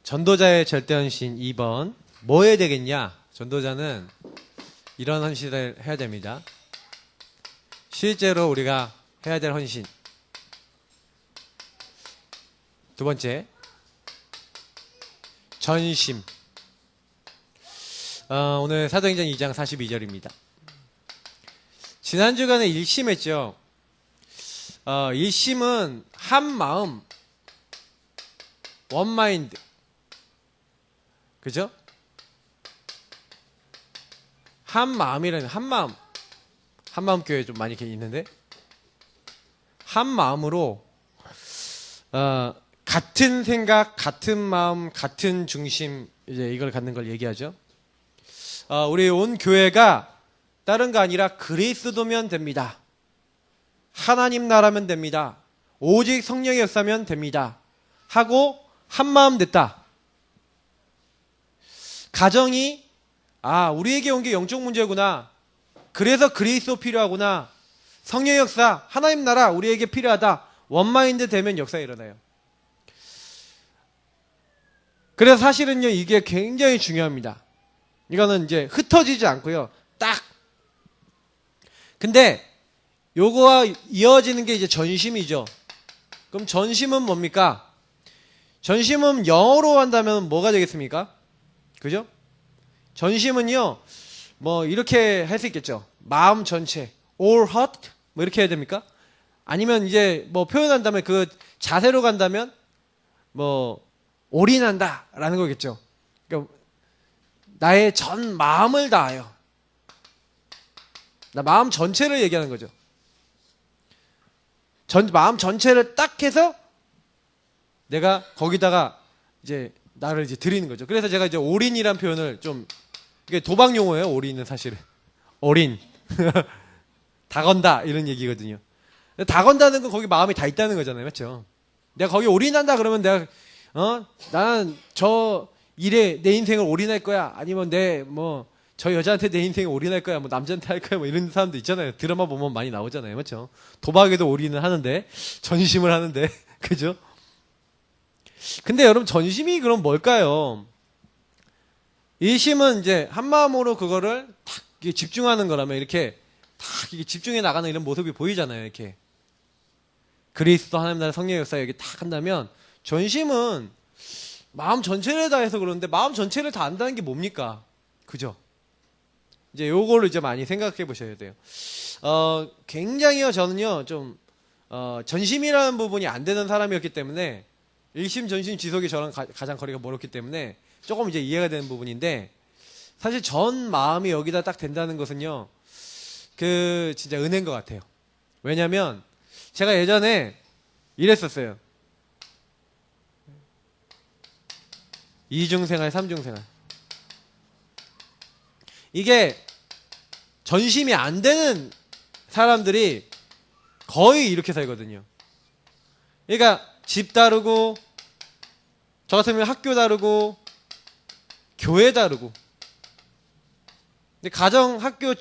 전도자의 절대헌신 2번. 뭐 해야 되겠냐? 전도자는 이런 헌신을 해야 됩니다. 실제로 우리가 해야 될 헌신. 두 번째, 전심. 오늘 사도행전 2장 42절입니다. 지난 주간에 일심했죠. 일심은 한 마음, 원 마인드. 그죠? 한 마음이라는, 한 마음. 한 마음 교회 좀 많이 있는데, 한 마음으로, 같은 생각, 같은 마음, 같은 중심, 이제 이걸 갖는 걸 얘기하죠. 우리 온 교회가 다른 거 아니라 그리스도면 됩니다. 하나님 나라면 됩니다. 오직 성령의 역사면 됩니다. 하고 한 마음 됐다. 가정이 우리에게 온 게 영적 문제구나. 그래서 그리스도 필요하구나. 성령의 역사, 하나님 나라 우리에게 필요하다. 원마인드 되면 역사가 일어나요. 그래서 사실은요, 이게 굉장히 중요합니다. 이거는 이제 흩어지지 않고요. 딱. 근데 요거와 이어지는 게 이제 전심이죠. 그럼 전심은 뭡니까? 전심은 영어로 한다면 뭐가 되겠습니까? 그죠? 전심은요, 뭐 이렇게 할 수 있겠죠. 마음 전체, all heart, 뭐 이렇게 해야 됩니까? 아니면 이제 뭐 표현한다면 그 자세로 간다면 뭐 올인한다 라는 거겠죠. 그러니까 나의 전 마음을 다하여. 나 마음 전체를 얘기하는 거죠. 마음 전체를 딱 해서 내가 거기다가 이제 나를 이제 드리는 거죠. 그래서 제가 이제 올인이란 표현을 좀, 이게 도박 용어예요. 올인은 사실은. 올인. 다 건다 이런 얘기거든요. 다 건다는 건 거기 마음이 다 있다는 거잖아요. 맞죠? 내가 거기 올인한다 그러면 내가 나는 저 일에 내 인생을 올인할 거야. 아니면 저 여자한테 내 인생을 올인할 거야. 뭐 남자한테 할 거야. 뭐 이런 사람도 있잖아요. 드라마 보면 많이 나오잖아요. 맞죠? 도박에도 올인을 하는데, 전심을 하는데, 그죠? 근데 여러분, 전심이 그럼 뭘까요? 일심은 이제 한 마음으로 그거를 탁 집중하는 거라면 이렇게 탁 집중해 나가는 이런 모습이 보이잖아요. 이렇게. 그리스도 하나님 나라 성령의 역사 여기 탁 한다면, 전심은 마음 전체를 다해서 그러는데 마음 전체를 다 안다는 게 뭡니까? 그죠? 이제 요거를 이제 많이 생각해 보셔야 돼요. 굉장히요, 저는요, 좀, 전심이라는 부분이 안 되는 사람이었기 때문에, 일심, 전심, 지속이 저랑 가장 거리가 멀었기 때문에, 조금 이제 이해가 되는 부분인데, 사실 전 마음이 여기다 딱 된다는 것은요, 진짜 은혜인 것 같아요. 왜냐면, 제가 예전에 이랬었어요. 이중생활, 삼중생활. 이게 전심이 안 되는 사람들이 거의 이렇게 살거든요. 그러니까 집 다르고, 저 같으면 학교 다르고, 교회 다르고. 근데 가정, 학교,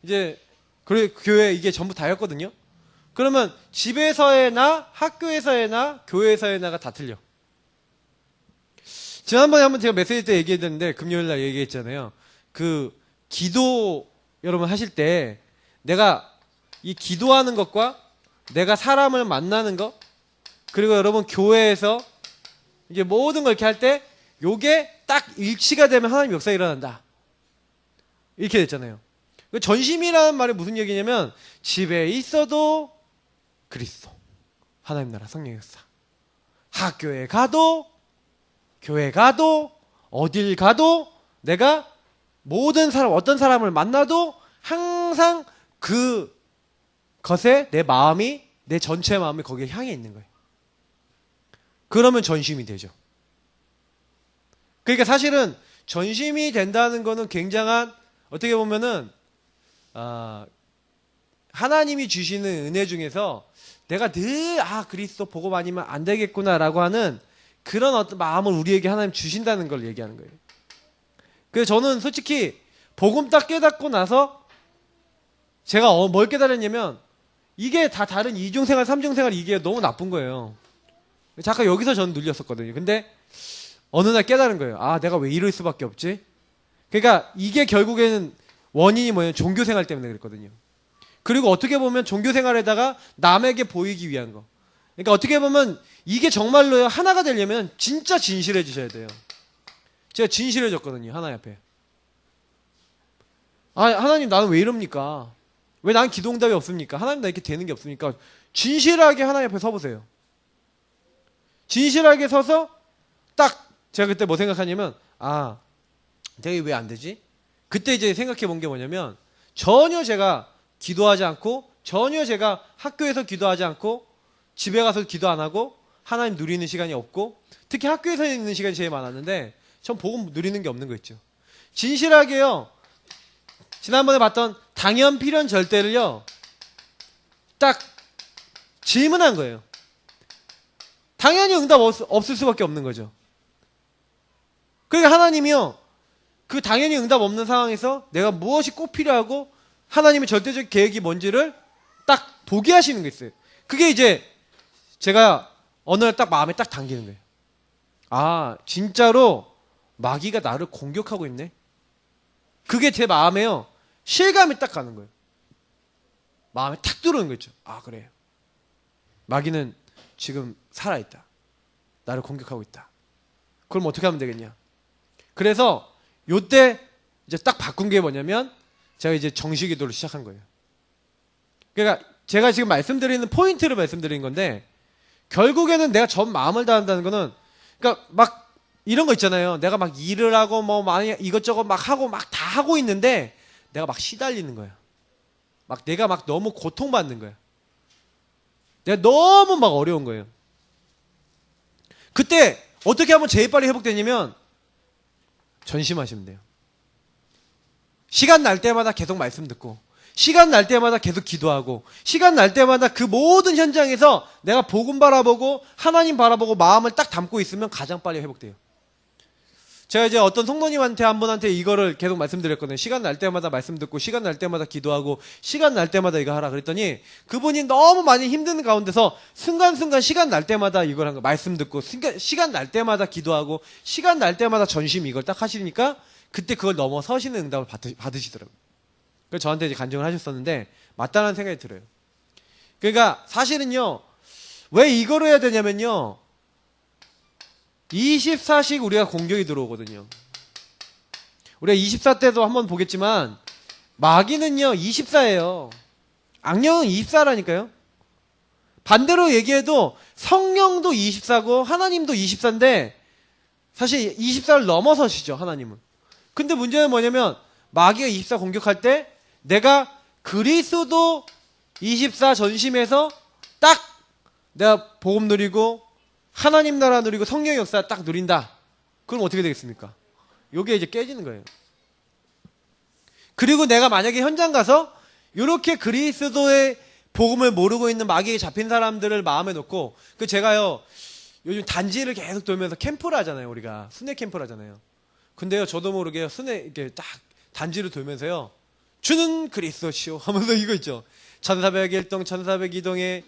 이제 교회 이게 전부 다였거든요. 그러면 집에서의 나, 학교에서의 나, 교회에서의 나가 다 틀려. 지난번에 한번 제가 메시지 때 얘기했는데, 금요일 날 얘기했잖아요. 기도 여러분 하실 때 내가 이 기도하는 것과 내가 사람을 만나는 것, 그리고 여러분 교회에서 이제 모든 걸 이렇게 할 때 요게 딱 일치가 되면 하나님 역사가 일어난다. 이렇게 됐잖아요. 전심이라는 말이 무슨 얘기냐면 집에 있어도 그리스도, 하나님 나라 성령의 역사. 학교에 가도, 교회 가도, 어딜 가도 내가 모든 사람, 어떤 사람을 만나도 항상 그것에 내 마음이, 내 전체 마음이 거기에 향해 있는 거예요. 그러면 전심이 되죠. 그러니까 사실은 전심이 된다는 거는 굉장한, 어떻게 보면은, 하나님이 주시는 은혜 중에서 내가 늘, 그리스도 복음 아니면 안 되겠구나라고 하는 그런 어떤 마음을 우리에게 하나님 주신다는 걸 얘기하는 거예요. 그래서 저는 솔직히 복음 딱 깨닫고 나서 제가 뭘 깨달았냐면 이게 다 다른 이중생활, 삼중생활 이게 너무 나쁜 거예요. 잠깐 여기서 저는 눌렸었거든요. 근데 어느 날 깨달은 거예요. 아, 내가 왜 이럴 수밖에 없지? 그러니까 이게 결국에는 원인이 뭐냐면 종교생활 때문에 그랬거든요. 그리고 어떻게 보면 종교생활에다가 남에게 보이기 위한 거. 그러니까 어떻게 보면 이게 정말로 하나가 되려면 진짜 진실해지셔야 돼요. 제가 진실해졌거든요. 하나님 앞에. 아, 하나님 나는 왜 이럽니까? 왜 난 기도응답이 없습니까? 하나님 나 이렇게 되는 게 없습니까? 진실하게 하나님 앞에 서보세요. 진실하게 서서 딱 제가 그때 뭐 생각하냐면 아, 내가 왜 안 되지? 그때 이제 생각해 본 게 뭐냐면 전혀 제가 기도하지 않고 전혀 제가 학교에서 기도하지 않고 집에 가서 기도 안 하고 하나님 누리는 시간이 없고 특히 학교에서 있는 시간이 제일 많았는데 전 복음 누리는 게 없는 거 있죠. 진실하게요. 지난번에 봤던 당연 필연 절대를요. 딱 질문한 거예요. 당연히 응답 없을 수밖에 없는 거죠. 그러니까 하나님이요. 그 당연히 응답 없는 상황에서 내가 무엇이 꼭 필요하고 하나님의 절대적 계획이 뭔지를 딱 보게 하시는 게 있어요. 그게 이제 제가 어느 날 딱 마음에 딱 당기는 거예요. 아, 진짜로 마귀가 나를 공격하고 있네. 그게 제 마음에요. 실감이 딱 가는 거예요. 마음에 탁 들어오는 거죠. 아, 그래. 마귀는 지금 살아있다. 나를 공격하고 있다. 그럼 어떻게 하면 되겠냐. 그래서 요때 이제 딱 바꾼 게 뭐냐면 제가 이제 정식 기도를 시작한 거예요. 그러니까 제가 지금 말씀드리는 포인트를 말씀드리는 건데 결국에는 내가 전 마음을 다한다는 거는 그러니까 막 이런 거 있잖아요. 내가 막 일을 하고 뭐 많이 이것저것 막 하고 막 다 하고 있는데 내가 막 시달리는 거야. 막 내가 막 너무 고통받는 거야. 내가 너무 막 어려운 거예요. 그때 어떻게 하면 제일 빨리 회복되냐면 전심하시면 돼요. 시간 날 때마다 계속 말씀 듣고 시간 날 때마다 계속 기도하고 시간 날 때마다 그 모든 현장에서 내가 복음 바라보고 하나님 바라보고 마음을 딱 담고 있으면 가장 빨리 회복돼요. 제가 이제 어떤 성도님한테 한 분한테 이거를 계속 말씀드렸거든요. 시간 날 때마다 말씀 듣고 시간 날 때마다 기도하고 시간 날 때마다 이거 하라 그랬더니 그분이 너무 많이 힘든 가운데서 순간순간 시간 날 때마다 이걸 한 거 말씀 듣고 시간 날 때마다 기도하고 시간 날 때마다 전심 이걸 딱 하시니까 그때 그걸 넘어서시는 응답을 받으시더라고요. 그래서 저한테 이제 간증을 하셨었는데 맞다는 생각이 들어요. 그러니까 사실은요. 왜 이거를 해야 되냐면요. 24씩 우리가 공격이 들어오거든요. 우리가 24 때도 한번 보겠지만 마귀는요 24예요. 악령은 24라니까요. 반대로 얘기해도 성령도 24고 하나님도 24인데 사실 24를 넘어서시죠 하나님은. 근데 문제는 뭐냐면 마귀가 24 공격할 때 내가 그리스도 24 전심에서 딱 내가 복음 누리고 하나님 나라 누리고 성령의 역사 딱 누린다. 그럼 어떻게 되겠습니까? 요게 이제 깨지는 거예요. 그리고 내가 만약에 현장 가서 이렇게 그리스도의 복음을 모르고 있는 마귀에 잡힌 사람들을 마음에 놓고 그 제가요 요즘 단지를 계속 돌면서 캠프를 하잖아요. 우리가 순회 캠프를 하잖아요. 근데요 저도 모르게 순회 이렇게 딱 단지를 돌면서요 주는 그리스도시오 하면서 이거 있죠. 1401동 1402동에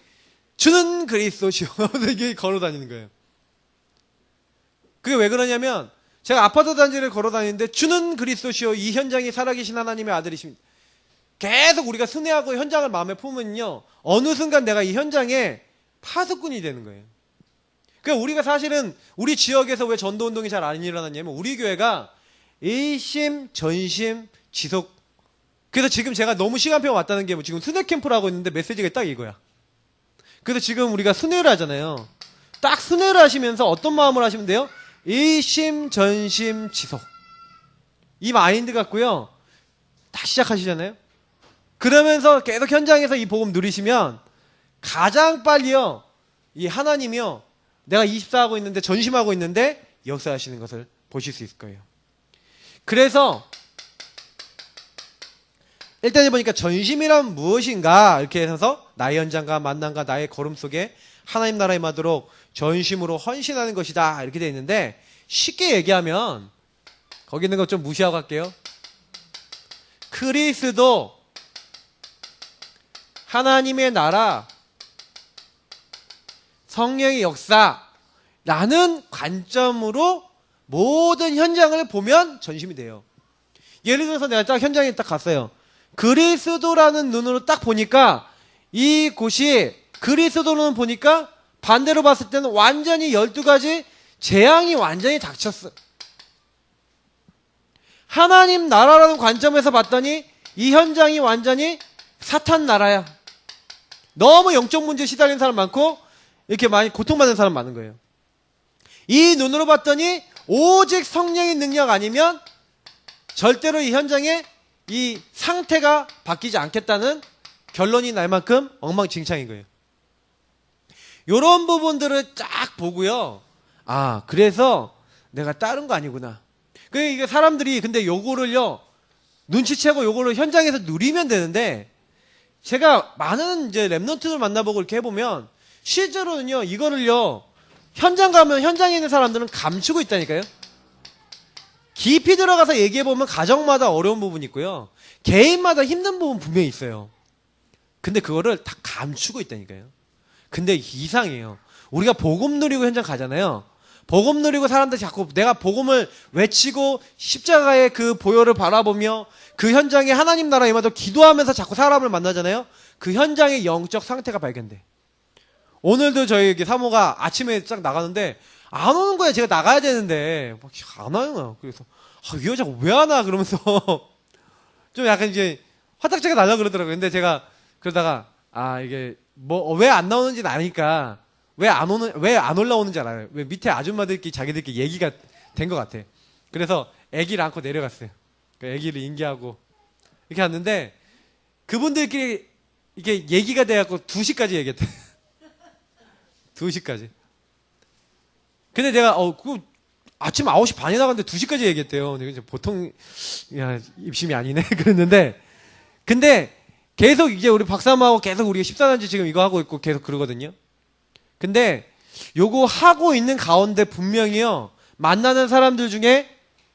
주는 그리스도시오 하면서 이게 걸어 다니는 거예요. 그게 왜 그러냐면 제가 아파트 단지를 걸어 다니는데 주는 그리스도시오 이 현장이 살아계신 하나님의 아들이십니다. 계속 우리가 순회하고 현장을 마음에 품으면요 어느 순간 내가 이 현장에 파수꾼이 되는 거예요. 그러니까 우리가 사실은 우리 지역에서 왜 전도운동이 잘 안 일어났냐면 우리 교회가 일심 전심 지속. 그래서 지금 제가 너무 시간표가 왔다는 게 지금 순회 캠프를 하고 있는데 메시지가 딱 이거야. 그래서 지금 우리가 순회를 하잖아요. 딱 순회를 하시면서 어떤 마음으로 하시면 돼요? 일심 전심 지속. 이 마인드 갖고요 딱 시작하시잖아요. 그러면서 계속 현장에서 이 복음 누리시면 가장 빨리요 이 하나님이요 내가 24하고 있는데 전심하고 있는데 역사하시는 것을 보실 수 있을 거예요. 그래서 일단 보니까 전심이란 무엇인가 이렇게 해서 나의 현장과 만남과 나의 걸음 속에 하나님 나라에 임하도록 전심으로 헌신하는 것이다 이렇게 되어 있는데 쉽게 얘기하면 거기 있는 거 좀 무시하고 갈게요. 그리스도 하나님의 나라, 성령의 역사라는 관점으로 모든 현장을 보면 전심이 돼요. 예를 들어서 내가 딱 현장에 딱 갔어요. 그리스도라는 눈으로 딱 보니까 이곳이 그리스도로는 보니까 반대로 봤을 때는 완전히 12가지 재앙이 완전히 닥쳤어. 하나님 나라라는 관점에서 봤더니 이 현장이 완전히 사탄 나라야. 너무 영적 문제에 시달린 사람 많고 이렇게 많이 고통받는 사람 많은 거예요. 이 눈으로 봤더니 오직 성령의 능력 아니면 절대로 이 현장에 이 상태가 바뀌지 않겠다는 결론이 날 만큼 엉망진창인 거예요. 요런 부분들을 쫙 보고요. 아, 그래서 내가 다른 거 아니구나. 이게 사람들이 근데 요거를요, 눈치채고 요거를 현장에서 누리면 되는데, 제가 많은 이제 랩런트들 만나보고 이렇게 해보면, 실제로는요, 이거를요, 현장 가면 현장에 있는 사람들은 감추고 있다니까요. 깊이 들어가서 얘기해보면 가정마다 어려운 부분이 있고요. 개인마다 힘든 부분 분명히 있어요. 근데 그거를 다 감추고 있다니까요. 근데 이상해요. 우리가 복음 누리고 현장 가잖아요. 복음 누리고 사람들 자꾸 내가 복음을 외치고 십자가의 그 보혈을 바라보며 그 현장에 하나님 나라 임하도 기도하면서 자꾸 사람을 만나잖아요. 그 현장의 영적 상태가 발견돼. 오늘도 저희 사모가 아침에 딱 나가는데 안 오는 거야. 제가 나가야 되는데 막 안 와요. 그래서 이 여자가 왜 안 와? 그러면서 좀 약간 이제 화딱지가 날라 그러더라고요. 근데 제가 그러다가 이게 뭐 왜 안 나오는지는 아니까 왜 안 올라오는지 알아요. 왜 밑에 아줌마들끼리 자기들끼리 얘기가 된 것 같아. 그래서 아기를 안고 내려갔어요. 아기를 인계하고 이렇게 왔는데 그분들끼리 이게 얘기가 돼갖고 2시까지 얘기했대. 2시까지. 근데 내가 아침 9시 반에 나갔는데 2시까지 얘기했대요. 이제 보통 입심이 아니네 그랬는데, 근데 계속 이제 우리 박사님하고 계속 우리가 14년째 지금 이거 하고 있고 계속 그러거든요. 근데 요거 하고 있는 가운데 분명히요, 만나는 사람들 중에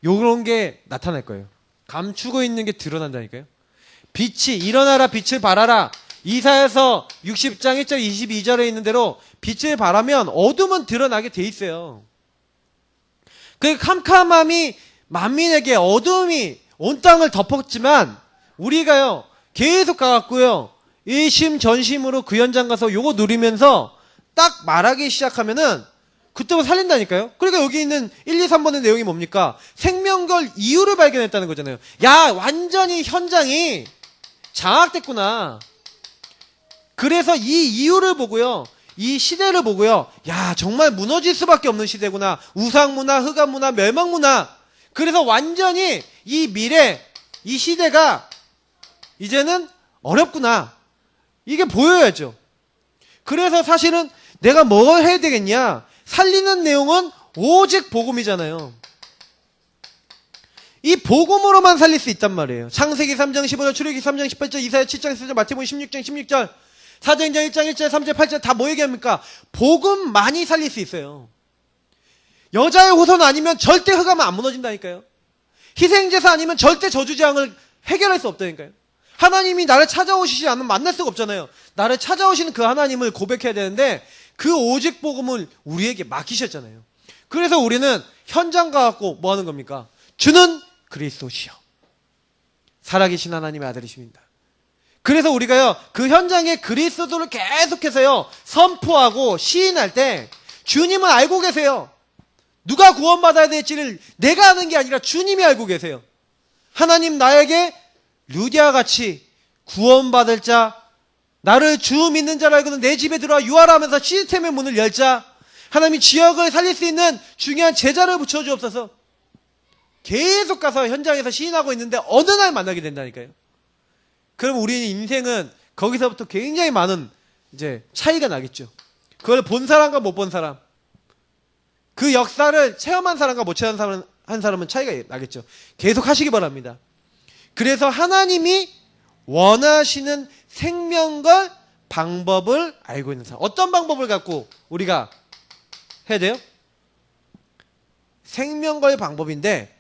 요런 게 나타날 거예요. 감추고 있는 게 드러난다니까요. 빛이 일어나라, 빛을 발하라. 이사야서 60장 1절 22절에 있는 대로 빛을 발하면 어둠은 드러나게 돼 있어요. 그 캄캄함이 만민에게 어둠이 온 땅을 덮었지만 우리가요 계속 가갖고요 일심전심으로 그 현장 가서 요거 누리면서 딱 말하기 시작하면은 그때부터 살린다니까요. 그러니까 여기 있는 1, 2, 3번의 내용이 뭡니까? 생명걸 이유를 발견했다는 거잖아요. 야, 완전히 현장이 장악됐구나. 그래서 이 이유를 보고요, 이 시대를 보고요, 야, 정말 무너질 수밖에 없는 시대구나. 우상문화, 흑암문화, 멸망문화. 그래서 완전히 이 미래, 이 시대가 이제는 어렵구나. 이게 보여야죠. 그래서 사실은 내가 뭘 해야 되겠냐? 살리는 내용은 오직 복음이잖아요. 이 복음으로만 살릴 수 있단 말이에요. 창세기 3장 15절, 출애굽기 3장 18절, 이사야 7장 10절, 마태복음 16장 16절, 사도행전 1장 1절, 3절, 8절 다 뭐 얘기합니까? 복음만이 살릴 수 있어요. 여자의 호선 아니면 절대 흑암은 안 무너진다니까요. 희생제사 아니면 절대 저주재앙을 해결할 수 없다니까요. 하나님이 나를 찾아오시지 않으면 만날 수가 없잖아요. 나를 찾아오시는 그 하나님을 고백해야 되는데 그 오직 복음을 우리에게 맡기셨잖아요. 그래서 우리는 현장 가갖고 뭐 하는 겁니까? 주는 그리스도시요 살아계신 하나님의 아들이십니다. 그래서 우리가요 그 현장에 그리스도를 계속해서요 선포하고 시인할 때 주님은 알고 계세요. 누가 구원받아야 될지를 내가 아는 게 아니라 주님이 알고 계세요. 하나님 나에게 루디아 같이 구원받을 자, 나를 주 믿는 자라 알고는 내 집에 들어와 유하라 하면서 시스템의 문을 열 자, 하나님이 지역을 살릴 수 있는 중요한 제자를 붙여주옵소서. 계속 가서 현장에서 시인하고 있는데 어느 날 만나게 된다니까요. 그럼 우리는 인생은 거기서부터 굉장히 많은 이제 차이가 나겠죠. 그걸 본 사람과 못 본 사람, 그 역사를 체험한 사람과 못 체험한 사람은 차이가 나겠죠. 계속 하시기 바랍니다. 그래서 하나님이 원하시는 생명걸 방법을 알고 있는 사람, 어떤 방법을 갖고 우리가 해야 돼요? 생명걸 방법인데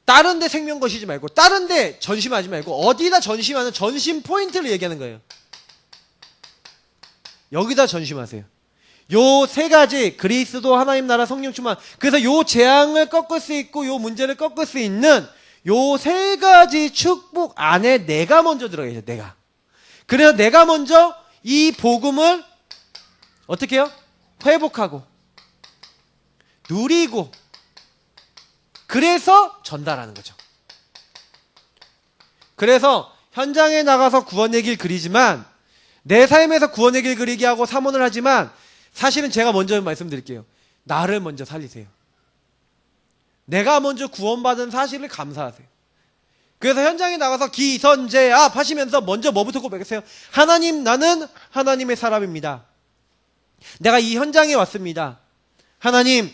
다른 데 생명 거시지 말고 다른 데 전심하지 말고 어디다 전심하는 전심 포인트를 얘기하는 거예요. 여기다 전심하세요. 요 세 가지 그리스도 하나님 나라 성령 충만. 그래서 요 재앙을 꺾을 수 있고 요 문제를 꺾을 수 있는 요 세 가지 축복 안에 내가 먼저 들어가 있어요. 내가. 그래서 내가 먼저 이 복음을 어떻게 해요? 회복하고 누리고 그래서 전달하는 거죠. 그래서 현장에 나가서 구원의 길 그리지만 내 삶에서 구원의 길 그리기 하고 사모를 하지만 사실은 제가 먼저 말씀드릴게요. 나를 먼저 살리세요. 내가 먼저 구원받은 사실을 감사하세요. 그래서 현장에 나가서 기선제압 하시면서 먼저 뭐부터 고백하세요? 하나님, 나는 하나님의 사람입니다. 내가 이 현장에 왔습니다. 하나님,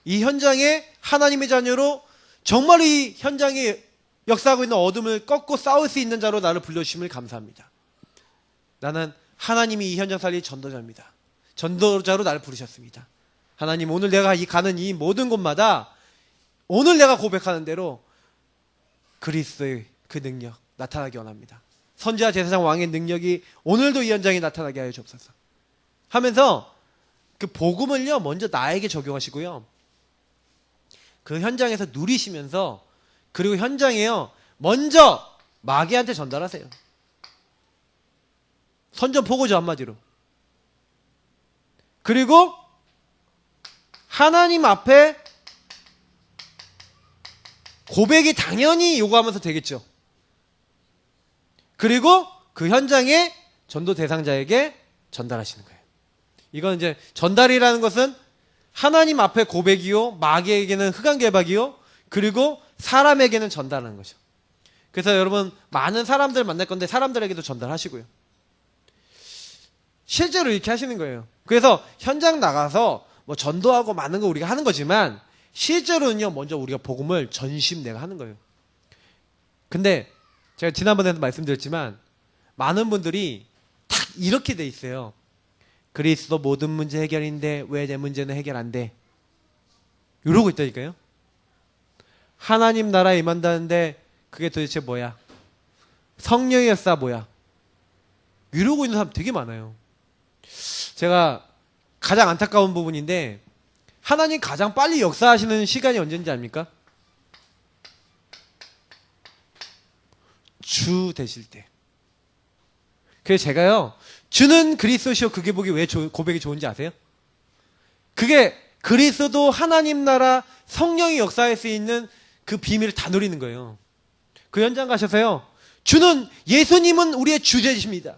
이 현장에 하나님의 자녀로 정말 이 현장에 역사하고 있는 어둠을 꺾고 싸울 수 있는 자로 나를 불러주심을 감사합니다. 나는 하나님이 이 현장 살릴 전도자입니다. 전도자로 나를 부르셨습니다. 하나님, 오늘 내가 가는 이 모든 곳마다 오늘 내가 고백하는 대로 그리스도의 그 능력 나타나기 원합니다. 선지자 제사장 왕의 능력이 오늘도 이 현장에 나타나게 하여 주옵소서 하면서 그 복음을요 먼저 나에게 적용하시고요. 그 현장에서 누리시면서 그리고 현장에요 먼저 마귀한테 전달하세요. 선전포고죠, 한마디로. 그리고 하나님 앞에 고백이 당연히 요구하면서 되겠죠. 그리고 그 현장에 전도 대상자에게 전달하시는 거예요. 이건 이제 전달이라는 것은 하나님 앞에 고백이요, 마귀에게는 흑암개박이요, 그리고 사람에게는 전달하는 거죠. 그래서 여러분 많은 사람들 만날 건데 사람들에게도 전달하시고요. 실제로 이렇게 하시는 거예요. 그래서 현장 나가서 뭐 전도하고 많은 거 우리가 하는 거지만 실제로는요 먼저 우리가 복음을 전심 내가 하는 거예요. 근데 제가 지난번에도 말씀드렸지만 많은 분들이 딱 이렇게 돼 있어요. 그리스도 모든 문제 해결인데 왜 내 문제는 해결 안 돼? 이러고 있다니까요. 하나님 나라에 임한다는데 그게 도대체 뭐야? 성령의 역사 뭐야? 이러고 있는 사람 되게 많아요. 제가 가장 안타까운 부분인데 하나님 가장 빨리 역사하시는 시간이 언제인지 압니까? 주 되실 때. 그래서 제가요 주는 그리스도시요 그게 보기 왜 고백이 좋은지 아세요? 그게 그리스도 하나님 나라 성령이 역사할 수 있는 그 비밀을 다 누리는 거예요. 그 현장 가셔서요 주는 예수님은 우리의 주제이십니다.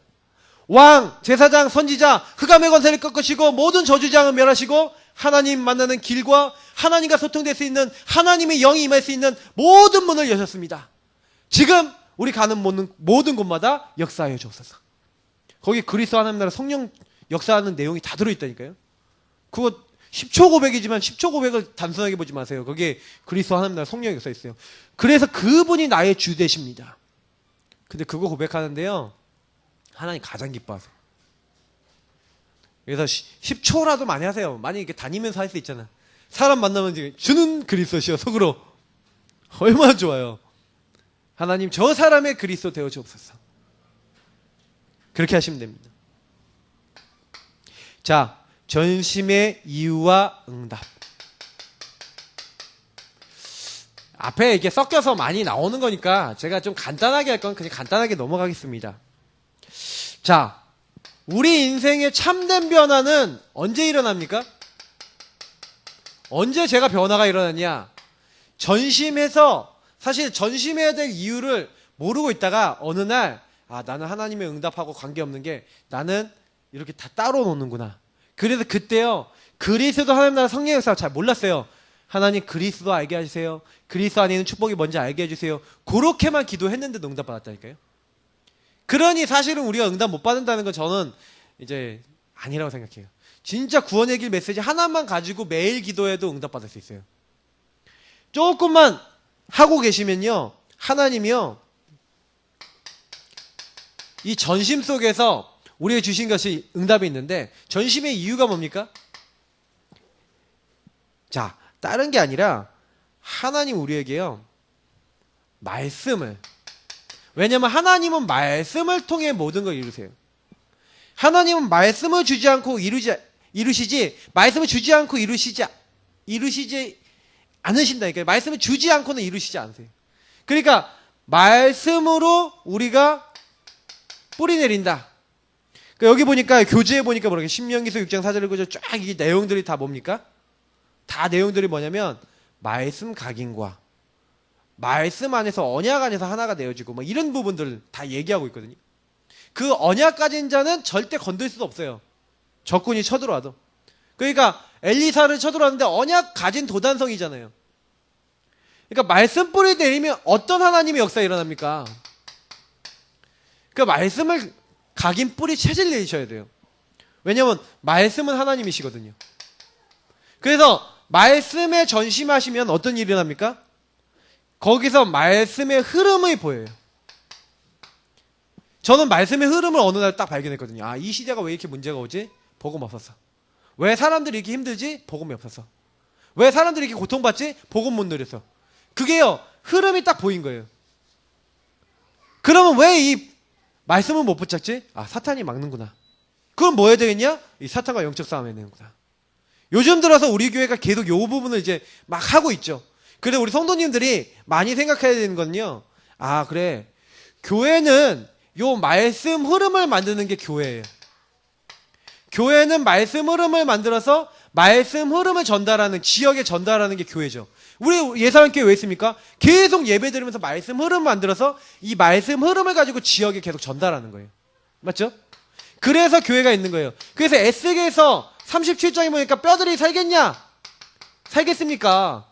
왕, 제사장, 선지자, 흑암의 권세를 꺾으시고 모든 저주장을 멸하시고 하나님 만나는 길과 하나님과 소통될 수 있는 하나님의 영이 임할 수 있는 모든 문을 여셨습니다. 지금 우리 가는 모든 곳마다 역사하여 주옵소서. 거기 그리스도 하나님 나라 성령 역사하는 내용이 다 들어있다니까요. 그거 10초 고백이지만 10초 고백을 단순하게 보지 마세요. 거기에 그리스도 하나님 나라 성령 역사 있어요. 그래서 그분이 나의 주 되십니다. 근데 그거 고백하는데요 하나님 가장 기뻐하세요. 그래서 10초라도 많이 하세요. 많이 이렇게 다니면서 할 수 있잖아. 사람 만나면 지금 주는 그리스도시여 속으로 얼마나 좋아요. 하나님 저 사람의 그리스도 되어 주옵소서. 그렇게 하시면 됩니다. 자, 전심의 이유와 응답. 앞에 이게 섞여서 많이 나오는 거니까 제가 좀 간단하게 할 건 그냥 간단하게 넘어가겠습니다. 자, 우리 인생의 참된 변화는 언제 일어납니까? 언제 제가 변화가 일어났냐? 전심에서 사실 전심해야 될 이유를 모르고 있다가 어느 날 나는 하나님의 응답하고 관계없는 게 나는 이렇게 다 따로 놓는구나. 그래서 그때요 그리스도 하나님 나라 성령의 역사를 잘 몰랐어요. 하나님 그리스도 알게 해주세요. 그리스도 안에 있는 축복이 뭔지 알게 해주세요. 그렇게만 기도했는데도 응답 받았다니까요. 그러니 사실은 우리가 응답 못 받는다는 건 저는 이제 아니라고 생각해요. 진짜 구원의 길 메시지 하나만 가지고 매일 기도해도 응답 받을 수 있어요. 조금만 하고 계시면요 하나님이요 이 전심 속에서 우리에게 주신 것이 응답이 있는데 전심의 이유가 뭡니까? 자, 다른 게 아니라 하나님 우리에게요 말씀을. 왜냐면 하나님은 말씀을 통해 모든 걸 이루세요. 하나님은 말씀을 주지 않고 이루시지, 말씀을 주지 않고 이루시지 않으신다니까요. 말씀을 주지 않고는 이루시지 않으세요. 그러니까 말씀으로 우리가 뿌리 내린다. 그러니까 여기 보니까 교재에 보니까 뭐라고 신명기서 6장 4절 9절 쫙 이 내용들이 다 뭡니까? 다 내용들이 뭐냐면 말씀 각인과 말씀 안에서 언약 안에서 하나가 되어지고 뭐 이런 부분들을 다 얘기하고 있거든요. 그 언약 가진 자는 절대 건들 수도 없어요. 적군이 쳐들어와도. 그러니까 엘리사를 쳐들어왔는데 언약 가진 도단성이잖아요. 그러니까 말씀 뿌리 내리면 어떤 하나님의 역사가 일어납니까? 그 말씀을 각인 뿌리 체질 내셔야 돼요. 왜냐하면 말씀은 하나님이시거든요. 그래서 말씀에 전심하시면 어떤 일이 일어납니까? 거기서 말씀의 흐름이 보여요. 저는 말씀의 흐름을 어느 날 딱 발견했거든요. 아, 이 시대가 왜 이렇게 문제가 오지? 복음 없었어. 왜 사람들이 이렇게 힘들지? 복음이 없었어. 왜 사람들이 이렇게 고통받지? 복음 못 누렸어. 그게요, 흐름이 딱 보인 거예요. 그러면 왜 이 말씀은 못 붙잡지? 아, 사탄이 막는구나. 그럼 뭐 해야 되겠냐? 이 사탄과 영적 싸움 해야 되는구나. 요즘 들어서 우리 교회가 계속 이 부분을 이제 막 하고 있죠. 그래서 우리 성도님들이 많이 생각해야 되는 건요. 아, 그래. 교회는 요 말씀 흐름을 만드는 게 교회예요. 교회는 말씀 흐름을 만들어서 말씀 흐름을 전달하는, 지역에 전달하는 게 교회죠. 우리 예사랑교회 왜 있습니까? 계속 예배 드리면서 말씀 흐름 만들어서 이 말씀 흐름을 가지고 지역에 계속 전달하는 거예요. 맞죠? 그래서 교회가 있는 거예요. 그래서 에스겔서 37장에 보니까 뼈들이 살겠냐? 살겠습니까?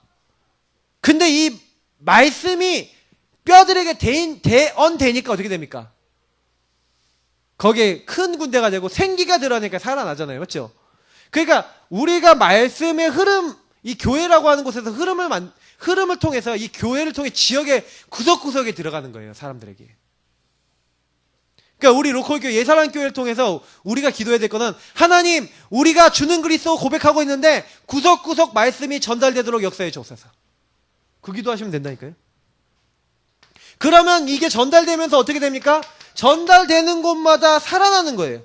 근데 이 말씀이 뼈들에게 대언되니까 어떻게 됩니까? 거기에 큰 군대가 되고 생기가 들어가니까 살아나잖아요. 맞죠? 그러니까 우리가 말씀의 흐름, 이 교회라고 하는 곳에서 흐름을 통해서 이 교회를 통해 지역의 구석구석에 들어가는 거예요. 사람들에게. 그러니까 우리 로컬교회 예사랑교회를 통해서 우리가 기도해야 될 거는 하나님, 우리가 주는 그리스도 고백하고 있는데 구석구석 말씀이 전달되도록 역사해 주옵소서. 그 기도하시면 된다니까요. 그러면 이게 전달되면서 어떻게 됩니까? 전달되는 곳마다 살아나는 거예요.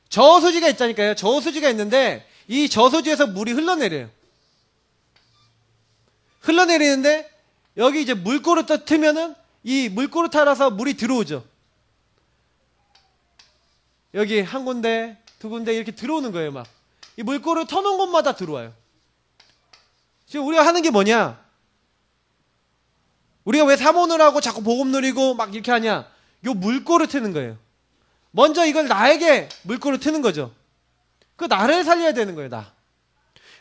저수지가 있다니까요. 저수지가 있는데 이 저수지에서 물이 흘러내려요. 흘러내리는데 여기 이제 물꼬를 트면은 이 물꼬를 타라서 물이 들어오죠. 여기 한 군데, 두 군데 이렇게 들어오는 거예요. 막 이 물꼬를 터놓은 곳마다 들어와요. 지금 우리가 하는 게 뭐냐? 우리가 왜 사모를 하고 자꾸 복음 누리고 막 이렇게 하냐? 요 물꼬를 트는 거예요. 먼저 이걸 나에게 물꼬를 트는 거죠. 그 나를 살려야 되는 거예요, 나.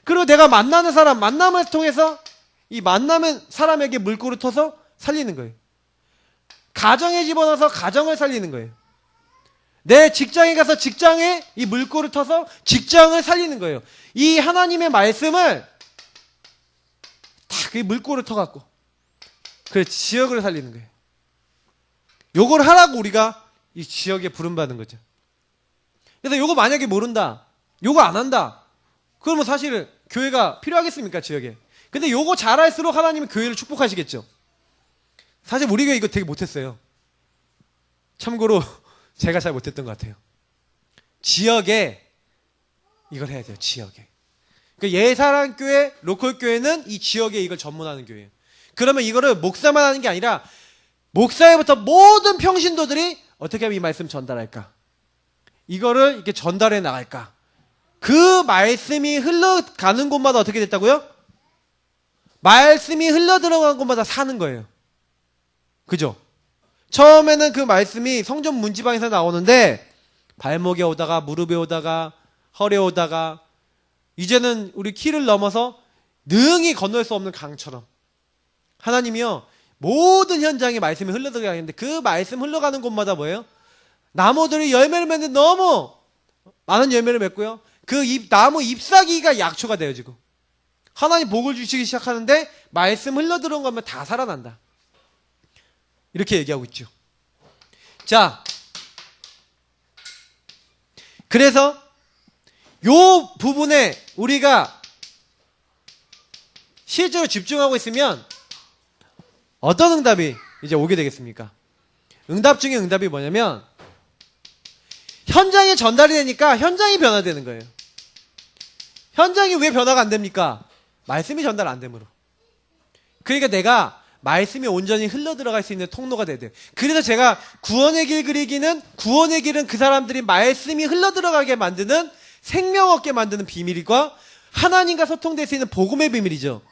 그리고 내가 만나는 사람, 만남을 통해서 이 만나는 사람에게 물꼬를 터서 살리는 거예요. 가정에 집어넣어서 가정을 살리는 거예요. 내 직장에 가서 직장에 이 물꼬를 터서 직장을 살리는 거예요. 이 하나님의 말씀을 딱 이 물꼬를 터갖고 그 지역을 살리는 거예요. 요걸 하라고 우리가 이 지역에 부름받은 거죠. 그래서 요거 만약에 모른다, 요거 안 한다, 그러면 사실 교회가 필요하겠습니까, 지역에? 근데 요거 잘할수록 하나님은 교회를 축복하시겠죠. 사실 우리 교회 이거 되게 못했어요. 참고로 제가 잘 못했던 것 같아요. 지역에 이걸 해야 돼요. 지역에. 그러니까 예사랑교회, 로컬교회는 이 지역에 이걸 전문하는 교회예요. 그러면 이거를 목사만 하는 게 아니라 목사회부터 모든 평신도들이 어떻게 하면 이 말씀 전달할까? 이거를 이렇게 전달해 나갈까? 그 말씀이 흘러가는 곳마다 어떻게 됐다고요? 말씀이 흘러 들어간 곳마다 사는 거예요. 그죠? 처음에는 그 말씀이 성전 문지방에서 나오는데 발목에 오다가 무릎에 오다가 허리에 오다가 이제는 우리 키를 넘어서 능히 건널 수 없는 강처럼 하나님이요 모든 현장에 말씀이 흘러들어가는데 그 말씀 흘러가는 곳마다 뭐예요? 나무들이 열매를 맺는데 너무 많은 열매를 맺고요. 그 나무 잎사귀가 약초가 되어지고 하나님 복을 주시기 시작하는데 말씀 흘러들어온 거면 다 살아난다. 이렇게 얘기하고 있죠. 자, 그래서 요 부분에 우리가 실제로 집중하고 있으면 어떤 응답이 이제 오게 되겠습니까? 응답 중에 응답이 뭐냐면 현장에 전달이 되니까 현장이 변화되는 거예요. 현장이 왜 변화가 안 됩니까? 말씀이 전달 안 되므로. 그러니까 내가 말씀이 온전히 흘러 들어갈 수 있는 통로가 돼야 돼요. 그래서 제가 구원의 길 그리기는, 구원의 길은 그 사람들이 말씀이 흘러 들어가게 만드는, 생명 얻게 만드는 비밀과 하나님과 소통될 수 있는 복음의 비밀이죠.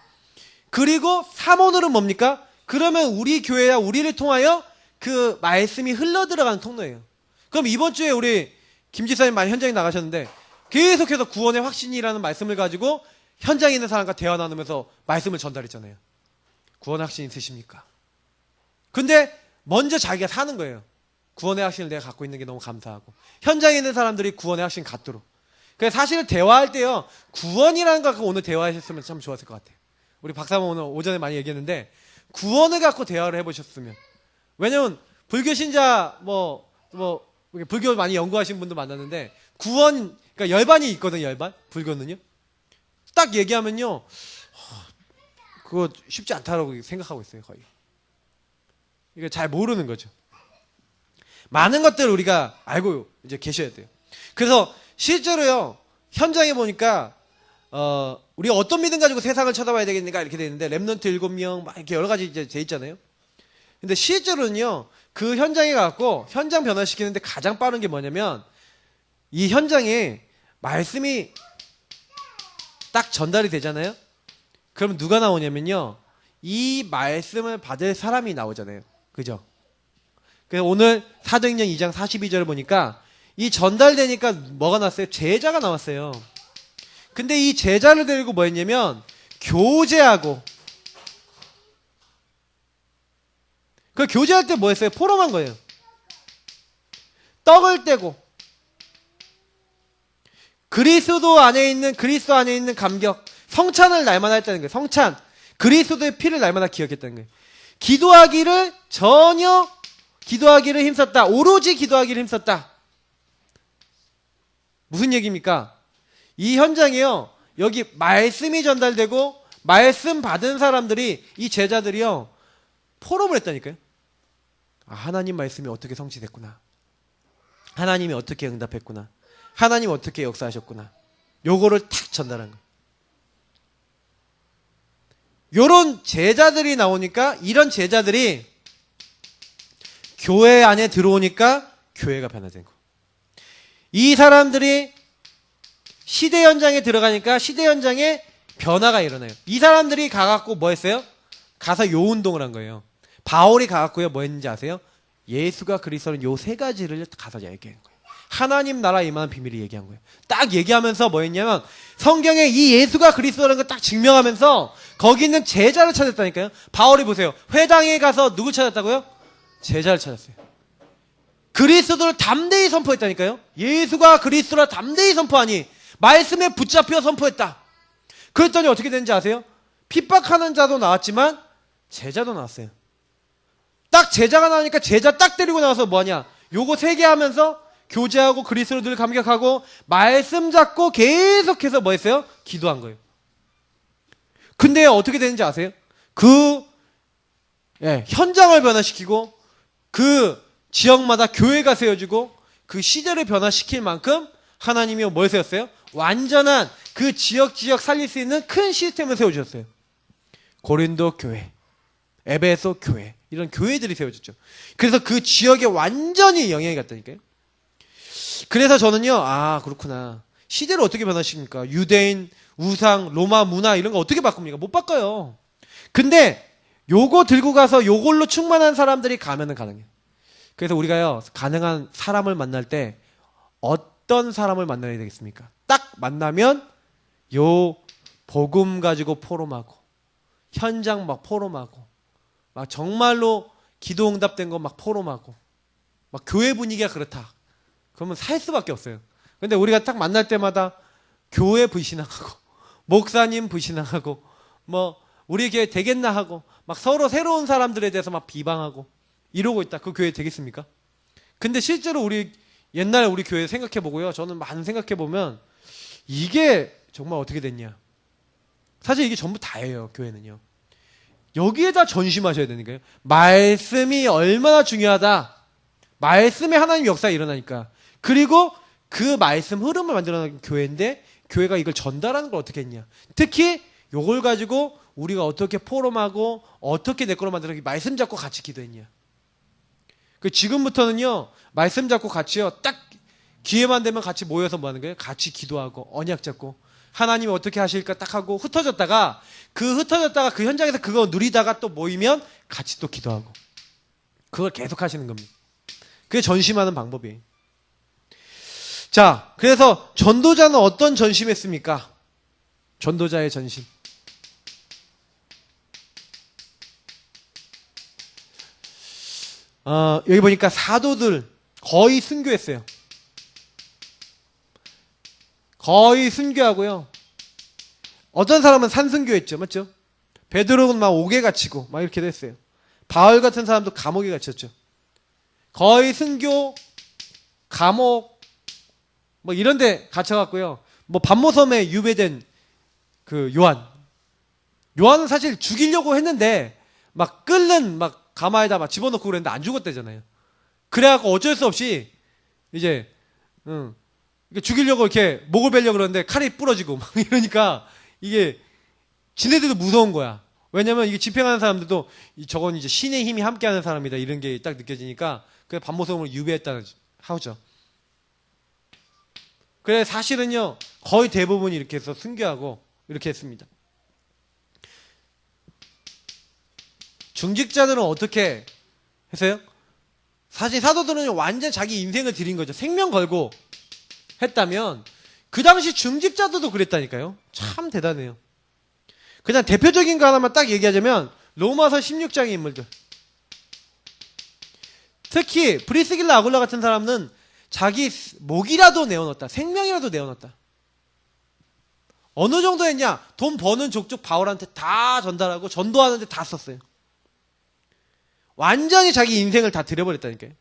그리고 3호는 뭡니까? 그러면 우리 교회야 우리를 통하여 그 말씀이 흘러 들어가는 통로예요. 그럼 이번 주에 우리 김 지사님 많이 현장에 나가셨는데 계속해서 구원의 확신이라는 말씀을 가지고 현장에 있는 사람과 대화 나누면서 말씀을 전달했잖아요. 구원의 확신 있으십니까? 근데 먼저 자기가 사는 거예요. 구원의 확신을 내가 갖고 있는 게 너무 감사하고 현장에 있는 사람들이 구원의 확신 갖도록. 그래서 사실 대화할 때요, 구원이라는 거 갖고 오늘 대화하셨으면 참 좋았을 것 같아요. 우리 박사모 오늘 오전에 많이 얘기했는데 구원을 갖고 대화를 해보셨으면. 왜냐면 불교 신자 불교 많이 연구하신 분도 만났는데 구원, 그러니까 열반이 있거든요. 열반 불교는요. 딱 얘기하면요, 그거 쉽지 않다라고 생각하고 있어요. 거의 이거 잘 모르는 거죠. 많은 것들을 우리가 알고 이제 계셔야 돼요. 그래서 실제로요, 현장에 보니까 우리가 어떤 믿음 가지고 세상을 쳐다봐야 되겠는가 이렇게 돼 있는데 렘넌트 7명 막 이렇게 여러 가지 이제 돼 있잖아요. 근데 실제로는요, 그 현장에 가고 현장 변화시키는데 가장 빠른 게 뭐냐면 이 현장에 말씀이 딱 전달이 되잖아요. 그럼 누가 나오냐면요, 이 말씀을 받을 사람이 나오잖아요. 그죠? 그래서 오늘 사도행전 2장 42절을 보니까 이 전달되니까 뭐가 나왔어요? 제자가 나왔어요. 근데 이 제자를 데리고 뭐 했냐면 교제하고, 그 교제할 때 뭐 했어요? 포럼한 거예요. 떡을 떼고 그리스도 안에 있는 감격, 성찬을 날마다 했다는 거예요. 성찬, 그리스도의 피를 날마다 기억했다는 거예요. 기도하기를 힘썼다. 오로지 기도하기를 힘썼다. 무슨 얘기입니까? 이 현장에요, 여기 말씀이 전달되고 말씀 받은 사람들이, 이 제자들이요, 포럼을 했다니까요. 아, 하나님 말씀이 어떻게 성취됐구나, 하나님이 어떻게 응답했구나, 하나님 어떻게 역사하셨구나, 요거를 탁 전달한 거예요. 요런 제자들이 나오니까, 이런 제자들이 교회 안에 들어오니까 교회가 변화된 거. 이 사람들이 시대 현장에 들어가니까 시대 현장에 변화가 일어나요. 이 사람들이 가갖고 뭐 했어요? 가서 요 운동을 한 거예요. 바울이 가갖고요, 뭐 했는지 아세요? 예수가 그리스도는 요 세 가지를 가서 얘기한 거예요. 하나님 나라 임하는 비밀을 얘기한 거예요. 딱 얘기하면서 뭐 했냐면 성경에 이 예수가 그리스도라는 걸 딱 증명하면서 거기 있는 제자를 찾았다니까요. 바울이 보세요. 회당에 가서 누구 찾았다고요? 제자를 찾았어요. 그리스도를 담대히 선포했다니까요. 예수가 그리스도라 담대히 선포하니 말씀에 붙잡혀 선포했다. 그랬더니 어떻게 되는지 아세요? 핍박하는 자도 나왔지만 제자도 나왔어요. 딱 제자가 나오니까 제자 딱 데리고 나와서 뭐하냐, 요거 세 개 하면서 교제하고 그리스도를 늘 감격하고 말씀 잡고 계속해서 뭐 했어요? 기도한 거예요. 근데 어떻게 되는지 아세요? 현장을 변화시키고 그 지역마다 교회가 세워지고 그 시대를 변화시킬 만큼 하나님이 뭘 세웠어요? 완전한 그 지역 살릴 수 있는 큰 시스템을 세워주셨어요. 고린도 교회, 에베소 교회, 이런 교회들이 세워졌죠. 그래서 그 지역에 완전히 영향이 갔다니까요. 그래서 저는요, 아, 그렇구나. 시대를 어떻게 변화시킵니까? 유대인, 우상, 로마 문화 이런 거 어떻게 바꿉니까? 못 바꿔요. 근데 요거 들고 가서 요걸로 충만한 사람들이 가면은 가능해요. 그래서 우리가요, 가능한 사람을 만날 때 어떤 사람을 만나야 되겠습니까? 딱 만나면 요 복음 가지고 포럼하고 현장 막 포럼하고 막 정말로 기도 응답된 거 막 포럼하고 막 교회 분위기가 그렇다. 그러면 살 수밖에 없어요. 근데 우리가 딱 만날 때마다 교회 불신앙하고 목사님 불신앙하고 뭐 우리 교회 되겠나 하고 막 서로 새로운 사람들에 대해서 막 비방하고 이러고 있다. 그 교회 되겠습니까? 근데 실제로 우리 옛날 우리 교회 생각해보고요, 저는 많은 생각해보면 이게 정말 어떻게 됐냐, 사실 이게 전부 다예요. 교회는요. 여기에다 전심하셔야 되니까요. 말씀이 얼마나 중요하다. 말씀에 하나님 역사가 일어나니까. 그리고 그 말씀 흐름을 만들어낸 교회인데 교회가 이걸 전달하는 걸 어떻게 했냐. 특히 이걸 가지고 우리가 어떻게 포럼하고 어떻게 내 거로 만들어 말씀 잡고 같이 기도했냐. 그 지금부터는요. 말씀 잡고 같이요. 딱 기회만 되면 같이 모여서 뭐 하는 거예요? 같이 기도하고 언약 잡고 하나님이 어떻게 하실까 딱 하고 흩어졌다가 그 현장에서 그거 누리다가 또 모이면 같이 또 기도하고 그걸 계속 하시는 겁니다. 그게 전심하는 방법이에요. 자, 그래서 전도자는 어떤 전심했습니까? 전도자의 전심. 여기 보니까 사도들 거의 순교했어요. 거의 순교하고요. 어떤 사람은 산순교했죠. 맞죠? 베드로는 막 옥에 갇히고 막 이렇게 됐어요. 바울 같은 사람도 감옥에 갇혔죠. 거의 순교, 감옥 뭐 이런 데 갇혀갖고요. 뭐 반모섬에 유배된 그 요한은 사실 죽이려고 했는데 막 끓는 막 가마에다 막 집어넣고 그랬는데 안 죽었대잖아요. 그래갖고 어쩔 수 없이 이제 죽이려고 이렇게 목을 베려고 그러는데 칼이 부러지고 막 이러니까 이게 지네들도 무서운 거야. 왜냐면 이게 집행하는 사람들도 저건 이제 신의 힘이 함께하는 사람이다 이런 게 딱 느껴지니까 그 반모섬으로 유배했다는 하죠. 그래 사실은요 거의 대부분이 이렇게 해서 순교하고 이렇게 했습니다. 중직자들은 어떻게 했어요? 사실 사도들은 완전 자기 인생을 드린 거죠. 생명 걸고 했다면 그 당시 중직자들도 그랬다니까요. 참 대단해요. 그냥 대표적인 거 하나만 딱 얘기하자면 로마서 16장의 인물들. 특히 브리스길라 아굴라 같은 사람은 자기 목이라도 내어놓았다. 생명이라도 내어놓았다. 어느 정도 했냐? 돈 버는 족족 바울한테 다 전달하고 전도하는데 다 썼어요. 완전히 자기 인생을 다 들여버렸다니까요.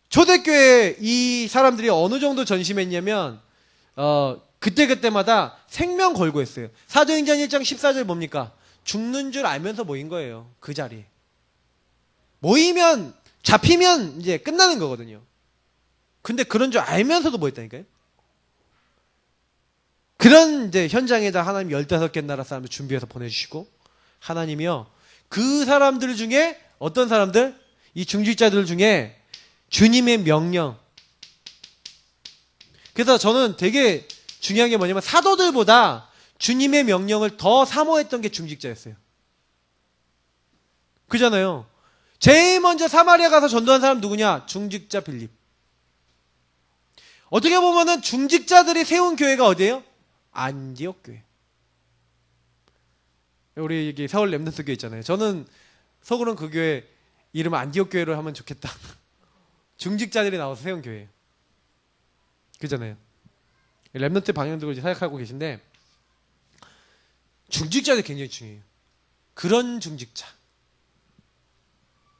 초대교회 이 사람들이 어느 정도 전심했냐면 그때마다 생명 걸고 했어요. 사도행전 1장 14절 뭡니까? 죽는 줄 알면서 모인 거예요. 그 자리에. 모이면 잡히면 이제 끝나는 거거든요. 근데 그런 줄 알면서도 모였다니까요. 그런 이제 현장에다 하나님 15개 나라 사람들 준비해서 보내주시고 하나님이요. 그 사람들 중에 어떤 사람들? 이 중직자들 중에 주님의 명령. 그래서 저는 되게 중요한 게 뭐냐면 사도들보다 주님의 명령을 더 사모했던 게 중직자였어요. 그잖아요. 제일 먼저 사마리아 가서 전도한 사람 누구냐? 중직자 빌립. 어떻게 보면은 중직자들이 세운 교회가 어디예요? 안디옥 교회. 우리 여기 서울 렘넌트 교회 있잖아요. 저는 속으로는 그 교회 이름 안디옥 교회로 하면 좋겠다. 중직자들이 나와서 세운 교회예요. 그잖아요. 렘넌트 방향들을 생각하고 계신데 중직자들이 굉장히 중요해요. 그런 중직자.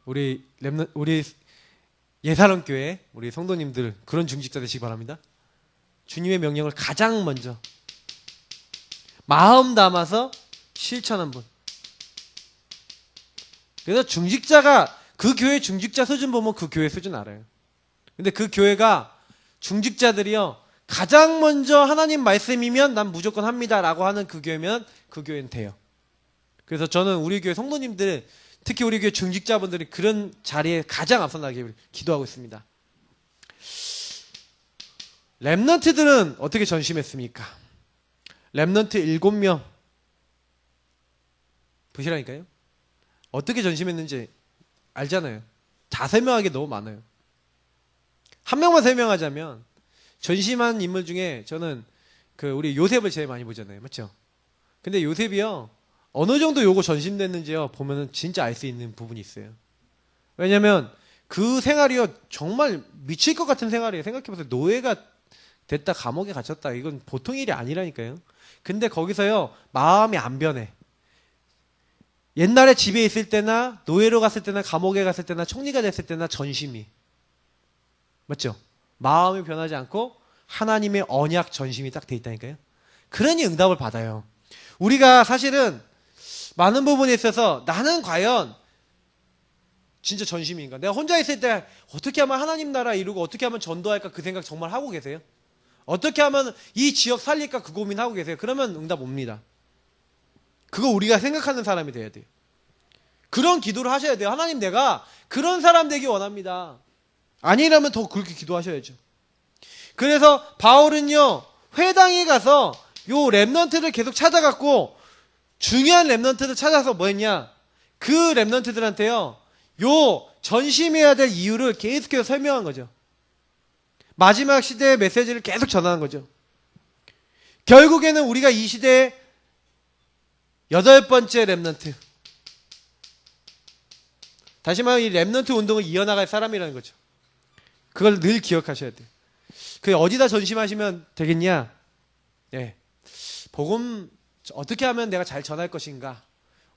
우리 예사람 교회 우리 성도님들 그런 중직자 되시기 바랍니다. 주님의 명령을 가장 먼저 마음 담아서 실천한 분. 그래서 중직자가 그 교회 중직자 수준 보면 그 교회 수준 알아요. 근데 그 교회가 중직자들이요 가장 먼저 하나님 말씀이면 난 무조건 합니다라고 하는 그 교회면 그 교회는 돼요. 그래서 저는 우리 교회 성도님들 특히 우리 교회 중직자분들이 그런 자리에 가장 앞서 나가길 기도하고 있습니다. 렘넌트들은 어떻게 전심했습니까? 렘넌트 7명 보시라니까요. 어떻게 전심했는지 알잖아요. 다 설명하기 너무 많아요. 한 명만 설명하자면 전심한 인물 중에 저는 그 우리 요셉을 제일 많이 보잖아요. 맞죠? 근데 요셉이요 어느 정도 요거 전심됐는지요 보면은 진짜 알 수 있는 부분이 있어요. 왜냐면 그 생활이요 정말 미칠 것 같은 생활이에요. 생각해보세요. 노예가 됐다 감옥에 갇혔다 이건 보통 일이 아니라니까요. 근데 거기서요 마음이 안 변해. 옛날에 집에 있을 때나 노예로 갔을 때나 감옥에 갔을 때나 총리가 됐을 때나 전심이 맞죠? 마음이 변하지 않고 하나님의 언약 전심이 딱 돼 있다니까요. 그러니 응답을 받아요. 우리가 사실은 많은 부분에 있어서 나는 과연 진짜 전심인가? 내가 혼자 있을 때 어떻게 하면 하나님 나라 이루고 어떻게 하면 전도할까 그 생각 정말 하고 계세요? 어떻게 하면 이 지역 살릴까 그 고민하고 계세요? 그러면 응답 옵니다. 그거 우리가 생각하는 사람이 돼야 돼요. 그런 기도를 하셔야 돼요. 하나님 내가 그런 사람 되기 원합니다. 아니라면 더 그렇게 기도하셔야죠. 그래서 바울은요 회당에 가서 요 랩넌트를 계속 찾아갔고 중요한 랩넌트를 찾아서 뭐 했냐, 그 랩넌트들한테요 요 전심해야 될 이유를 계속해서 설명한 거죠. 마지막 시대의 메시지를 계속 전하는 거죠. 결국에는 우리가 이 시대의 8번째 랩넌트, 다시 말하면 이 랩넌트 운동을 이어나갈 사람이라는 거죠. 그걸 늘 기억하셔야 돼요. 그 어디다 전심하시면 되겠냐? 예. 복음 어떻게 하면 내가 잘 전할 것인가?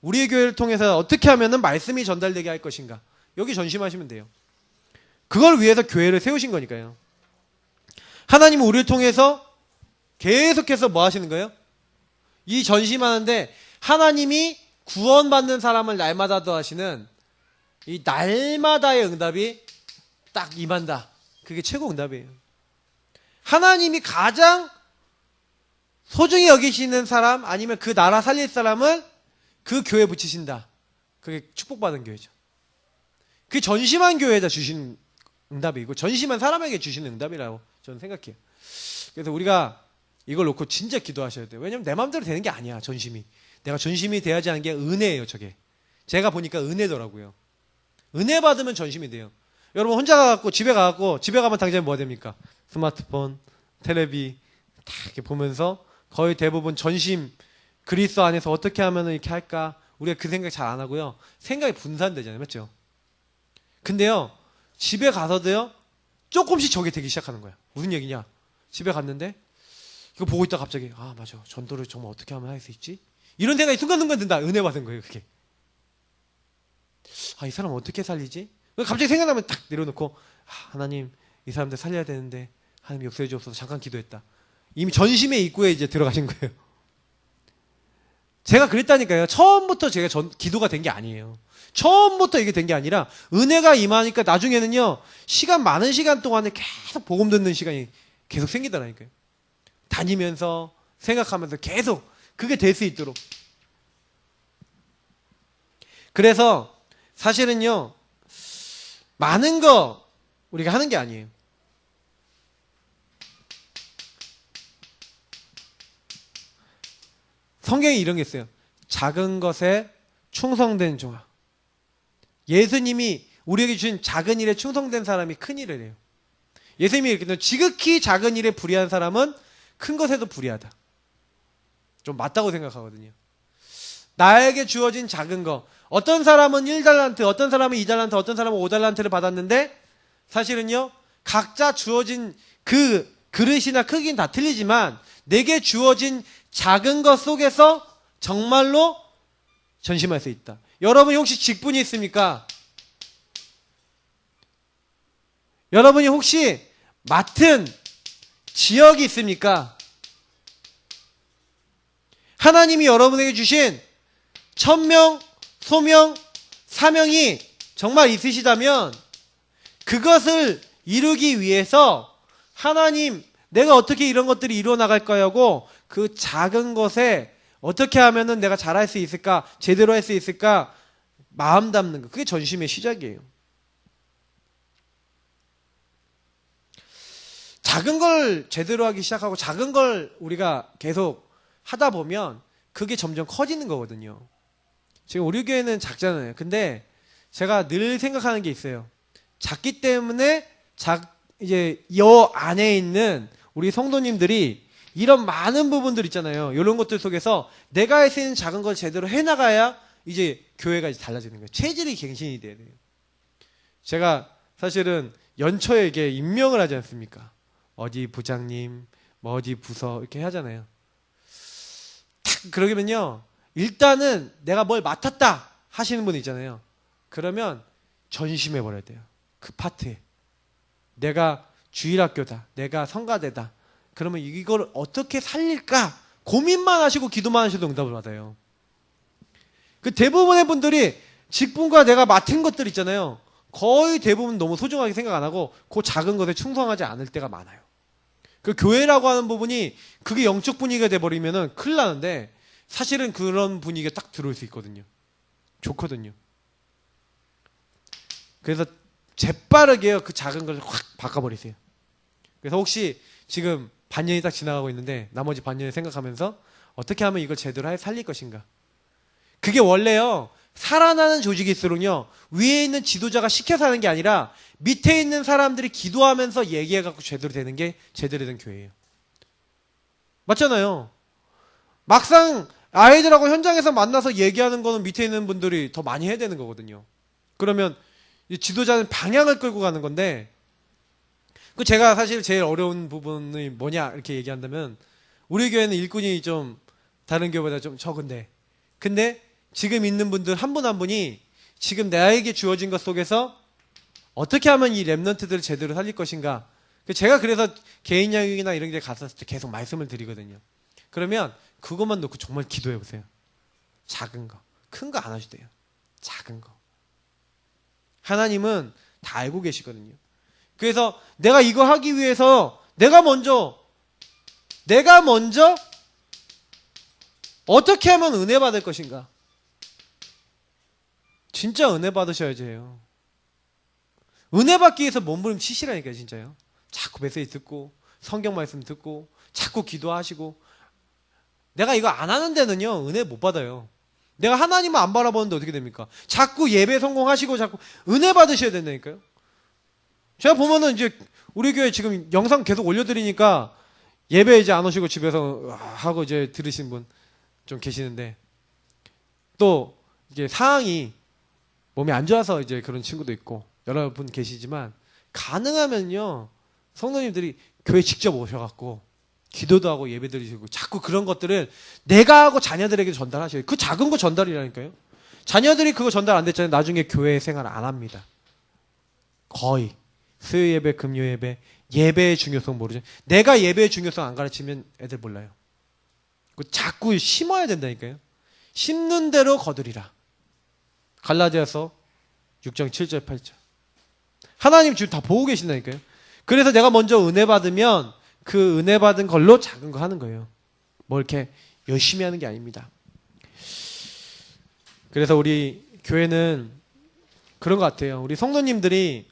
우리의 교회를 통해서 어떻게 하면 말씀이 전달되게 할 것인가? 여기 전심하시면 돼요. 그걸 위해서 교회를 세우신 거니까요. 하나님은 우리를 통해서 계속해서 뭐 하시는 거예요? 이 전심하는데 하나님이 구원받는 사람을 날마다 더하시는 이 날마다의 응답이 딱 임한다. 그게 최고 응답이에요. 하나님이 가장 소중히 여기시는 사람 아니면 그 나라 살릴 사람을 그 교회에 붙이신다. 그게 축복받은 교회죠. 그 전심한 교회에다 주신 응답이고 전심한 사람에게 주시는 응답이라고 저는 생각해요. 그래서 우리가 이걸 놓고 진짜 기도하셔야 돼요. 왜냐면 내 마음대로 되는 게 아니야. 전심이. 내가 전심이 돼야지 하는 게 은혜예요. 저게. 제가 보니까 은혜더라고요. 은혜 받으면 전심이 돼요. 여러분 혼자 가갖고 집에 가면 당장 뭐가 됩니까? 스마트폰, 텔레비 다 이렇게 보면서 거의 대부분 전심, 그리스도 안에서 어떻게 하면 이렇게 할까? 우리가 그 생각 잘 안 하고요. 생각이 분산되잖아요. 맞죠? 근데요, 집에 가서도요, 조금씩 저게 되기 시작하는 거야. 무슨 얘기냐? 집에 갔는데, 이거 보고 있다 갑자기, 아, 맞아. 전도를 정말 어떻게 하면 할 수 있지? 이런 생각이 순간순간 든다. 은혜 받은 거예요, 그게. 아, 이 사람 어떻게 살리지? 갑자기 생각나면 딱 내려놓고, 아, 하나님, 이 사람들 살려야 되는데, 하나님 역사해 주옵소서. 잠깐 기도했다. 이미 전심의 입구에 이제 들어가신 거예요. 제가 그랬다니까요. 처음부터 제가 기도가 된 게 아니에요. 처음부터 이게 된 게 아니라 은혜가 임하니까 나중에는요. 많은 시간 동안에 계속 복음 듣는 시간이 계속 생기더라니까요. 다니면서 생각하면서 계속 그게 될 수 있도록. 그래서 사실은요. 많은 거 우리가 하는 게 아니에요. 성경에 이런 게 있어요. 작은 것에 충성된 종아. 예수님이 우리에게 주신 작은 일에 충성된 사람이 큰 일을 해요. 예수님이 이렇게 해요. 지극히 작은 일에 불의한 사람은 큰 것에도 불의하다. 좀 맞다고 생각하거든요. 나에게 주어진 작은 거. 어떤 사람은 1달란트, 어떤 사람은 2달란트, 어떤 사람은 5달란트를 받았는데 사실은요. 각자 주어진 그 그릇이나 크기는 다 틀리지만 내게 주어진 작은 것 속에서 정말로 전심할 수 있다. 여러분이 혹시 직분이 있습니까? 여러분이 혹시 맡은 지역이 있습니까? 하나님이 여러분에게 주신 천명, 소명, 사명이 정말 있으시다면 그것을 이루기 위해서 하나님, 내가 어떻게 이런 것들이 이루어 나갈까요? 하고 그 작은 것에 어떻게 하면은 내가 잘할 수 있을까? 제대로 할 수 있을까? 마음 담는 거. 그게 전심의 시작이에요. 작은 걸 제대로 하기 시작하고 작은 걸 우리가 계속 하다 보면 그게 점점 커지는 거거든요. 지금 우리 교회는 작잖아요. 근데 제가 늘 생각하는 게 있어요. 작기 때문에 이제 이 안에 있는 우리 성도님들이 이런 많은 부분들 있잖아요. 이런 것들 속에서 내가 할 수 있는 작은 걸 제대로 해나가야 이제 교회가 이제 달라지는 거예요. 체질이 갱신이 돼야 돼요. 제가 사실은 연초에 이게 임명을 하지 않습니까? 어디 부장님, 뭐 어디 부서 이렇게 하잖아요. 탁 그러면요. 일단은 내가 뭘 맡았다 하시는 분 있잖아요. 그러면 전심해 버려야 돼요. 그 파트에. 내가 주일학교다. 내가 성가대다. 그러면 이걸 어떻게 살릴까? 고민만 하시고 기도만 하셔도 응답을 받아요. 그 대부분의 분들이 직분과 내가 맡은 것들 있잖아요. 거의 대부분 너무 소중하게 생각 안 하고 그 작은 것에 충성하지 않을 때가 많아요. 그 교회라고 하는 부분이 그게 영적 분위기가 돼버리면은 큰일 나는데 사실은 그런 분위기가 딱 들어올 수 있거든요. 좋거든요. 그래서 재빠르게 그 작은 걸 확 바꿔버리세요. 그래서 혹시 지금 반년이 딱 지나가고 있는데 나머지 반년을 생각하면서 어떻게 하면 이걸 제대로 살릴 것인가. 그게 원래요. 살아나는 조직일수록요. 위에 있는 지도자가 시켜서 하는 게 아니라 밑에 있는 사람들이 기도하면서 얘기해갖고 제대로 되는 게 제대로 된 교회예요. 맞잖아요. 막상 아이들하고 현장에서 만나서 얘기하는 거는 밑에 있는 분들이 더 많이 해야 되는 거거든요. 그러면 이 지도자는 방향을 끌고 가는 건데 그 제가 사실 제일 어려운 부분이 뭐냐 이렇게 얘기한다면 우리 교회는 일꾼이 좀 다른 교회보다 좀 적은데 근데 지금 있는 분들 한 분 한 분이 지금 나에게 주어진 것 속에서 어떻게 하면 이 랩런트들을 제대로 살릴 것인가. 제가 그래서 개인 양육이나 이런 데 갔었을 때 계속 말씀을 드리거든요. 그러면 그것만 놓고 정말 기도해 보세요. 작은 거. 큰 거 안 하셔도 돼요. 작은 거. 하나님은 다 알고 계시거든요. 그래서 내가 이거 하기 위해서 내가 먼저 어떻게 하면 은혜 받을 것인가? 진짜 은혜 받으셔야지 해요. 은혜 받기 위해서 몸부림치시라니까요, 진짜요. 자꾸 메시지 듣고 성경 말씀 듣고 자꾸 기도하시고 내가 이거 안 하는 데는요 은혜 못 받아요. 내가 하나님을 안 바라보는데 어떻게 됩니까? 자꾸 예배 성공하시고 자꾸 은혜 받으셔야 된다니까요. 제가 보면은 이제 우리 교회 지금 영상 계속 올려드리니까 예배 이제 안 오시고 집에서 하고 이제 들으신 분 좀 계시는데 또 이게 상황이 몸이 안 좋아서 이제 그런 친구도 있고 여러분 계시지만 가능하면요 성도님들이 교회 직접 오셔갖고 기도도 하고 예배 드리시고 자꾸 그런 것들을 내가 하고 자녀들에게 전달하셔요. 그 작은 거 전달이라니까요. 자녀들이 그거 전달 안 됐잖아요. 나중에 교회 생활 안 합니다. 거의 수요 예배, 금요 예배, 예배의 중요성 모르죠. 내가 예배의 중요성 안 가르치면 애들 몰라요. 자꾸 심어야 된다니까요. 심는 대로 거두리라. 갈라디아서 6장 7절 8절. 하나님 지금 다 보고 계신다니까요. 그래서 내가 먼저 은혜 받으면 그 은혜 받은 걸로 작은 거 하는 거예요. 뭐 이렇게 열심히 하는 게 아닙니다. 그래서 우리 교회는 그런 것 같아요. 우리 성도님들이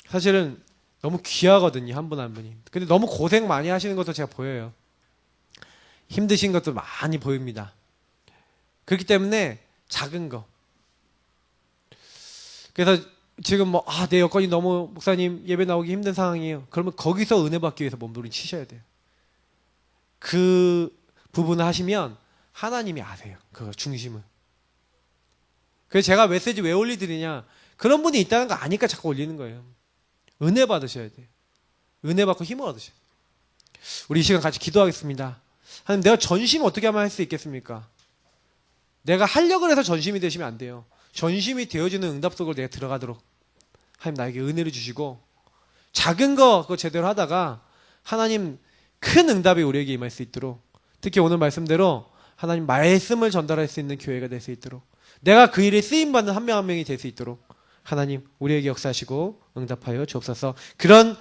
사실은 너무 귀하거든요. 한 분 한 분이. 근데 너무 고생 많이 하시는 것도 제가 보여요. 힘드신 것도 많이 보입니다. 그렇기 때문에 작은 거. 그래서 지금 내 여건이 너무 목사님 예배 나오기 힘든 상황이에요. 그러면 거기서 은혜 받기 위해서 몸부림치셔야 돼요. 그 부분을 하시면 하나님이 아세요. 그 중심을. 그래서 제가 메시지 왜 올리드리냐. 그런 분이 있다는 거 아니까 자꾸 올리는 거예요. 은혜 받으셔야 돼요. 은혜 받고 힘을 얻으셔야 돼요. 우리 이 시간 같이 기도하겠습니다. 하나님 내가 전심 어떻게 하면 할 수 있겠습니까? 내가 하려고 해서 전심이 되시면 안 돼요. 전심이 되어지는 응답 속으로 내가 들어가도록 하나님 나에게 은혜를 주시고 작은 거 그거 제대로 하다가 하나님 큰 응답이 우리에게 임할 수 있도록 특히 오늘 말씀대로 하나님 말씀을 전달할 수 있는 교회가 될 수 있도록 내가 그 일에 쓰임받는 한 명 한 명이 될 수 있도록 하나님 우리에게 역사하시고 응답하여 주옵소서. 그런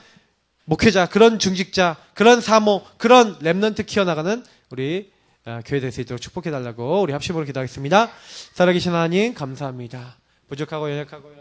목회자, 그런 중직자, 그런 사모, 그런 랩런트 키워나가는 우리 교회 될 수 있도록 축복해달라고 우리 합심으로 기도하겠습니다. 살아계신 하나님 감사합니다. 부족하고 연약하고요.